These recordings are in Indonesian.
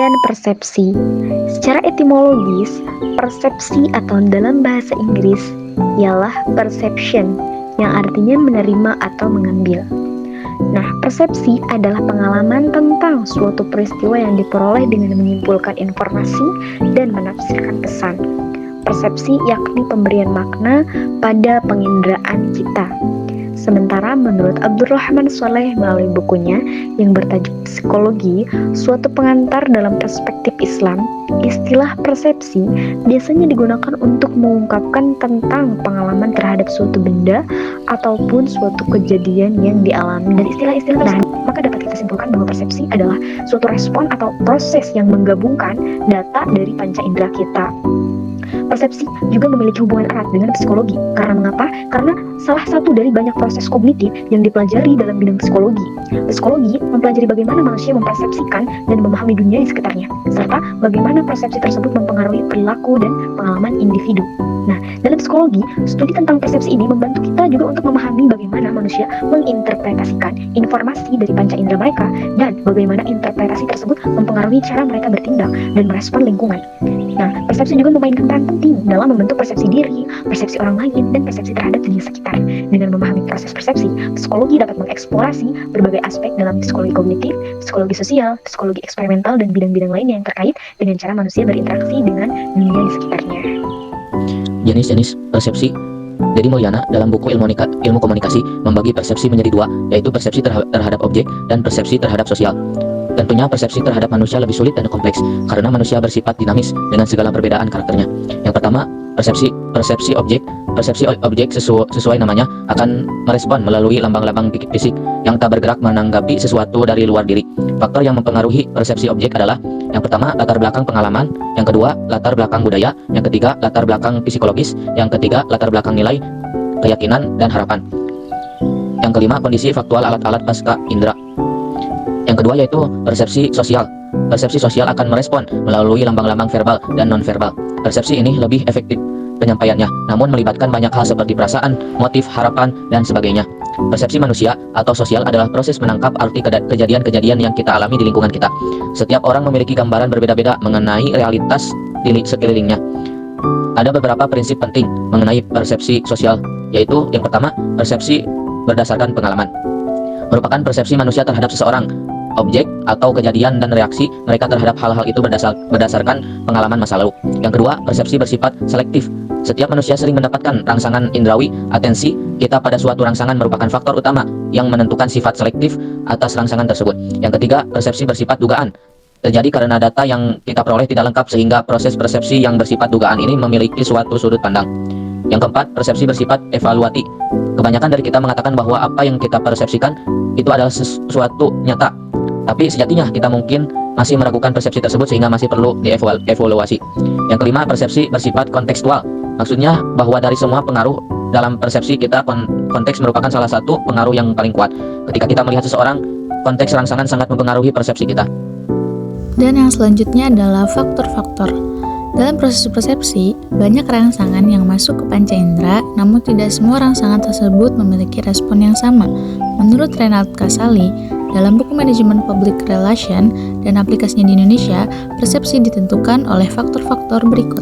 Pengertian persepsi. Secara etimologis, persepsi atau dalam bahasa Inggris ialah perception, yang artinya menerima atau mengambil. Nah, persepsi adalah pengalaman tentang suatu peristiwa yang diperoleh dengan menyimpulkan informasi dan menafsirkan pesan. Persepsi yakni pemberian makna pada penginderaan kita. Sementara menurut Abdurrahman Saleh melalui bukunya yang bertajuk Psikologi, suatu pengantar dalam perspektif Islam, istilah persepsi biasanya digunakan untuk mengungkapkan tentang pengalaman terhadap suatu benda ataupun suatu kejadian yang dialami. Dan istilah-istilah tersebut, maka dapat kita simpulkan bahwa persepsi adalah suatu respon atau proses yang menggabungkan data dari panca indera kita. Persepsi juga memiliki hubungan erat dengan psikologi. Karena mengapa? Karena salah satu dari banyak proses kognitif yang dipelajari dalam bidang psikologi. Psikologi mempelajari bagaimana manusia mempersepsikan dan memahami dunia di sekitarnya, serta bagaimana persepsi tersebut mempengaruhi perilaku dan pengalaman individu. Nah, dalam psikologi, studi tentang persepsi ini membantu kita juga untuk memahami bagaimana manusia menginterpretasikan informasi dari panca indera mereka dan bagaimana interpretasi tersebut mempengaruhi cara mereka bertindak dan merespon lingkungan. Nah, persepsi juga memainkan peran penting dalam membentuk persepsi diri, persepsi orang lain, dan persepsi terhadap dunia sekitar. Dengan memahami proses persepsi, psikologi dapat mengeksplorasi berbagai aspek dalam psikologi kognitif, psikologi sosial, psikologi eksperimental, dan bidang-bidang lainnya yang terkait dengan cara manusia berinteraksi dengan dunia di sekitarnya. Jenis-jenis persepsi. Dedi Mulyana dalam buku Ilmu Komunikasi membagi persepsi menjadi dua, yaitu persepsi terhadap objek dan persepsi terhadap sosial. Tentunya persepsi terhadap manusia lebih sulit dan kompleks karena manusia bersifat dinamis dengan segala perbedaan karakternya. Yang pertama, persepsi objek. Persepsi objek sesuai namanya akan merespon melalui lambang-lambang fisik yang tak bergerak menanggapi sesuatu dari luar diri. Faktor yang mempengaruhi persepsi objek adalah yang pertama, latar belakang pengalaman, yang kedua, latar belakang budaya, yang ketiga, latar belakang psikologis, yang ketiga, latar belakang nilai, keyakinan, dan harapan. Yang kelima, kondisi faktual alat-alat pasca indera. Yang kedua yaitu persepsi sosial. Persepsi sosial akan merespon melalui lambang-lambang verbal dan non-verbal. Persepsi ini lebih efektif penyampaiannya, namun melibatkan banyak hal seperti perasaan, motif, harapan, dan sebagainya. Persepsi manusia atau sosial adalah proses menangkap arti kejadian-kejadian yang kita alami di lingkungan kita. Setiap orang memiliki gambaran berbeda-beda mengenai realitas di sekelilingnya. Ada beberapa prinsip penting mengenai persepsi sosial, yaitu yang pertama, persepsi berdasarkan pengalaman. Merupakan persepsi manusia terhadap seseorang, objek, atau kejadian dan reaksi mereka terhadap hal-hal itu berdasarkan pengalaman masa lalu. Yang kedua, persepsi bersifat selektif. Setiap manusia sering mendapatkan rangsangan indrawi, atensi kita pada suatu rangsangan merupakan faktor utama yang menentukan sifat selektif atas rangsangan tersebut. Yang ketiga, persepsi bersifat dugaan. Terjadi karena data yang kita peroleh tidak lengkap sehingga proses persepsi yang bersifat dugaan ini memiliki suatu sudut pandang. Yang keempat, persepsi bersifat evaluatif. Kebanyakan dari kita mengatakan bahwa apa yang kita persepsikan itu adalah sesuatu nyata. Tapi sejatinya kita mungkin masih meragukan persepsi tersebut sehingga masih perlu dievaluasi. Yang kelima, persepsi bersifat kontekstual. Maksudnya bahwa dari semua pengaruh dalam persepsi kita, konteks merupakan salah satu pengaruh yang paling kuat. Ketika kita melihat seseorang, konteks rangsangan sangat mempengaruhi persepsi kita. Dan yang selanjutnya adalah faktor-faktor. Dalam proses persepsi, banyak rangsangan yang masuk ke panca indera, namun tidak semua rangsangan tersebut memiliki respon yang sama. Menurut Renald Kasali, dalam buku Manajemen Public Relation dan aplikasinya di Indonesia, persepsi ditentukan oleh faktor-faktor berikut.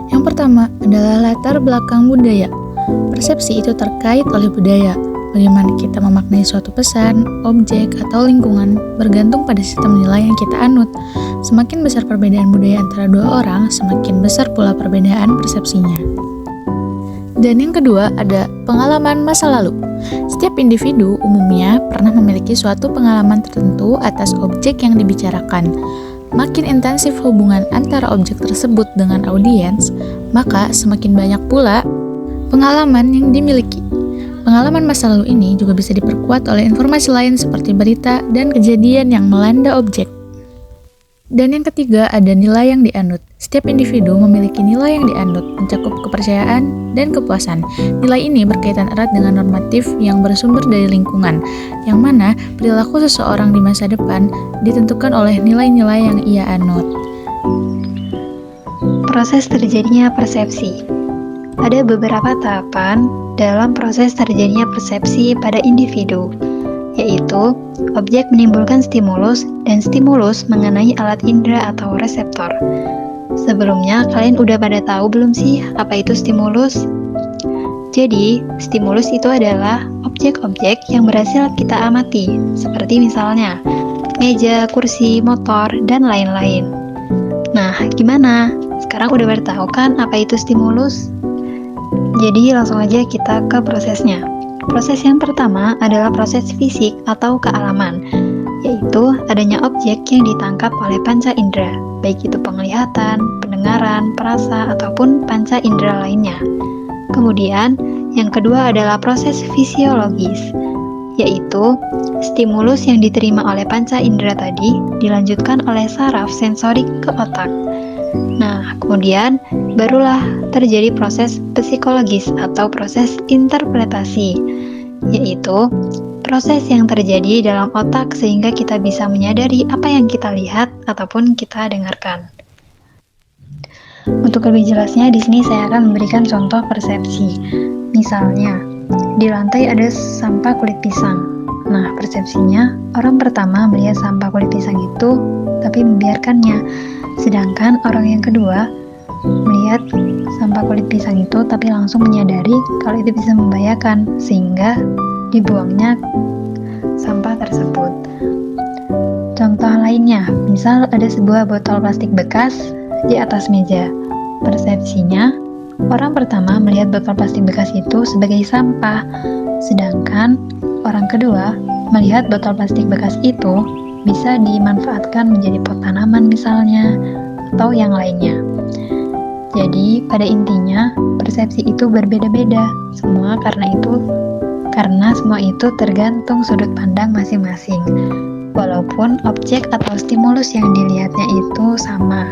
Yang pertama adalah latar belakang budaya. Persepsi itu terkait oleh budaya. Bagaimana kita memaknai suatu pesan, objek, atau lingkungan bergantung pada sistem nilai yang kita anut. Semakin besar perbedaan budaya antara dua orang, semakin besar pula perbedaan persepsinya. Dan yang kedua ada pengalaman masa lalu. Setiap individu umumnya pernah memiliki suatu pengalaman tertentu atas objek yang dibicarakan. Makin intensif hubungan antara objek tersebut dengan audiens, maka semakin banyak pula pengalaman yang dimiliki. Pengalaman masa lalu ini juga bisa diperkuat oleh informasi lain seperti berita dan kejadian yang melanda objek. Dan yang ketiga ada nilai yang dianut. Setiap individu memiliki nilai yang dianut, mencakup kepercayaan dan kepuasan. Nilai ini berkaitan erat dengan normatif yang bersumber dari lingkungan, yang mana perilaku seseorang di masa depan ditentukan oleh nilai-nilai yang ia anut. Proses terjadinya persepsi. Ada beberapa tahapan dalam proses terjadinya persepsi pada individu. yaitu objek menimbulkan stimulus dan stimulus mengenai alat indera atau reseptor. Sebelumnya, kalian udah pada tahu belum sih apa itu stimulus? Jadi, stimulus itu adalah objek-objek yang berhasil kita amati, seperti misalnya meja, kursi, motor, dan lain-lain. Nah, gimana? Sekarang udah pada tahu kan apa itu stimulus? Jadi, langsung aja kita ke prosesnya. Proses yang pertama adalah proses fisik atau kealaman, yaitu adanya objek yang ditangkap oleh panca indera, baik itu penglihatan, pendengaran, perasa, ataupun panca indera lainnya. Kemudian, yang kedua adalah proses fisiologis, yaitu stimulus yang diterima oleh panca indera tadi dilanjutkan oleh saraf sensorik ke otak. Nah, kemudian barulah terjadi proses psikologis atau proses interpretasi, yaitu proses yang terjadi dalam otak sehingga kita bisa menyadari apa yang kita lihat ataupun kita dengarkan. Untuk lebih jelasnya, di sini saya akan memberikan contoh persepsi. Misalnya, di lantai ada sampah kulit pisang. Nah, persepsinya, orang pertama melihat sampah kulit pisang itu, tapi membiarkannya. Sedangkan orang yang kedua melihat sampah kulit pisang itu, tapi langsung menyadari kalau itu bisa membahayakan, sehingga dibuangnya sampah tersebut. Contoh lainnya, misal ada sebuah botol plastik bekas di atas meja. Persepsinya, orang pertama melihat botol plastik bekas itu sebagai sampah, sedangkan orang kedua melihat botol plastik bekas itu bisa dimanfaatkan menjadi pot tanaman misalnya, atau yang lainnya. Jadi, pada intinya, persepsi itu berbeda-beda, karena semua itu tergantung sudut pandang masing-masing. Walaupun objek atau stimulus yang dilihatnya itu sama.